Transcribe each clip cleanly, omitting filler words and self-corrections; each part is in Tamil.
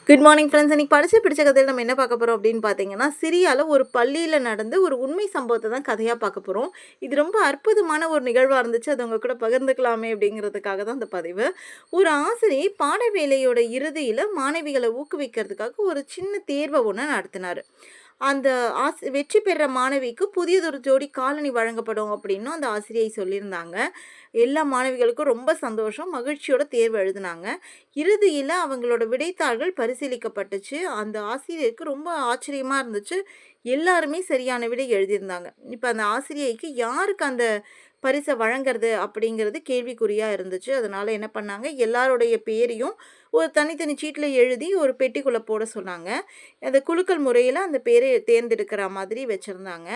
Good morning friends. இன்னைக்கு படிச்சு பிடிச்ச கதையில நம்ம என்ன பார்க்க போறோம் அப்படின்னு பார்த்தீங்கன்னா, சிரியால ஒரு பள்ளியில நடந்த ஒரு உண்மை சம்பவத்த தான் கதையா பார்க்க போறோம். இது ரொம்ப அற்புதமான ஒரு நிகழ்வா இருந்துச்சு. அத உங்க கூட பகிர்ந்துக்கலாமே அப்படிங்கிறதுக்காக தான் இந்த பதிவு. ஒரு ஆசிரியை பாட வேளையோட இறுதியில மாணவிகள ஊக்குவிக்கிறதுக்காக ஒரு சின்ன தேர்வ ஒண்ணு நடத்தினாரு. அந்த வெற்றி பெற்ற மாணவிக்கு புதியதொரு ஜோடி காலணி வழங்கப்படும் அப்படின்னும் அந்த ஆசிரியை சொல்லியிருந்தாங்க. எல்லா மாணவிகளுக்கும் ரொம்ப சந்தோஷம், மகிழ்ச்சியோட தேர்வு எழுதுனாங்க. இறுதியில அவங்களோட விடைத்தாள்கள் பரிசீலிக்கப்பட்டுச்சு. அந்த ஆசிரியருக்கு ரொம்ப ஆச்சரியமா இருந்துச்சு. எல்லாருமே சரியான விடை எழுதியிருந்தாங்க. இப்ப அந்த ஆசிரியைக்கு யாருக்கு அந்த பரிச வழங்குறது அப்படிங்கிறது கேள்விக்குறியா இருந்துச்சு. அதனால என்ன பண்ணாங்க, எல்லாருடைய பேரையும் ஒரு தனித்தனி சீட்ல எழுதி ஒரு பெட்டிக்குள்ள போட சொன்னாங்க. அந்த குலுக்கல் முறையில அந்த பேரை தேர்ந்தெடுக்கிற மாதிரி வச்சிருந்தாங்க.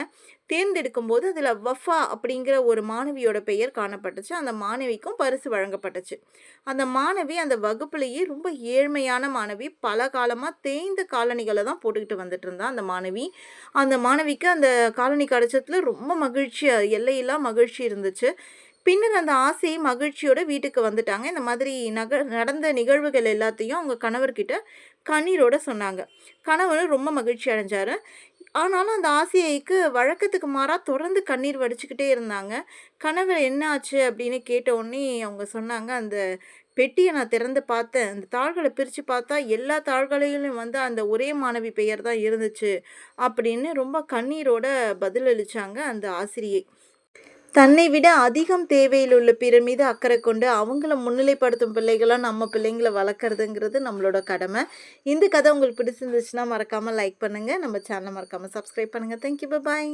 தேர்ந்தெடுக்கும்போது அதில வஃபா அப்படிங்கிற ஒரு மாணவியோட பெயர் காணப்பட்டுச்சு. அந்த மாணவிக்கும் பரிசு வழங்கப்பட்டுச்சு. அந்த மாணவி அந்த வகுப்பிலேயே ரொம்ப ஏழ்மையான மாணவி. பல காலமா தேய்ந்த காலணிகள தான் போட்டுக்கிட்டு வந்துட்டுருந்தா அந்த மாணவி. அந்த மாணவிக்கு அந்த காலணி கிடைச்சதுல ரொம்ப மகிழ்ச்சியா எல்லையில்லா மகிழ்ச்சி இருந்துச்சு. பின்னர் அந்த ஆசை மகிழ்ச்சியோட வீட்டுக்கு வந்துட்டாங்க. இந்த மாதிரி நடந்த நிகழ்வுகள் எல்லாத்தையும் அவங்க கணவர்கிட்ட கண்ணீரோட சொன்னாங்க. கணவரும் ரொம்ப மகிழ்ச்சி அடைஞ்சாரு. ஆனாலும் அந்த ஆசிரியைக்கு வழக்கத்துக்கு மாறா தொடர்ந்து கண்ணீர் வடிச்சுக்கிட்டே இருந்தாங்க. கணவர் "என்ன ஆச்சு?" அப்படின்னு கேட்ட உடனே அவங்க சொன்னாங்க, "அந்த பெட்டிய நான் திறந்து பார்த்தேன். அந்த தாள்கள பிரிச்சு பார்த்தா, எல்லா தாள்களிலும் வந்து அந்த ஒரே மாணவி பெயர் தான் இருந்துச்சு." அப்படின்னு ரொம்ப கண்ணீரோட பதிலளிச்சாங்க அந்த ஆசிரியை. தன்னை விட அதிகம் தேவையில் உள்ள பிறர் மீது அக்கறை கொண்டு அவங்கள முன்னிலைப்படுத்தும் பிள்ளைகளா நம்ம பிள்ளைங்கள வளர்க்குறதுங்கிறது நம்மளோட கடமை. இந்த கதை உங்களுக்கு பிடிச்சிருந்துச்சுன்னா மறக்காம லைக் பண்ணுங்க. நம்ம சேனல மறக்காம சப்ஸ்கிரைப் பண்ணுங்க. Thank you. பாய்.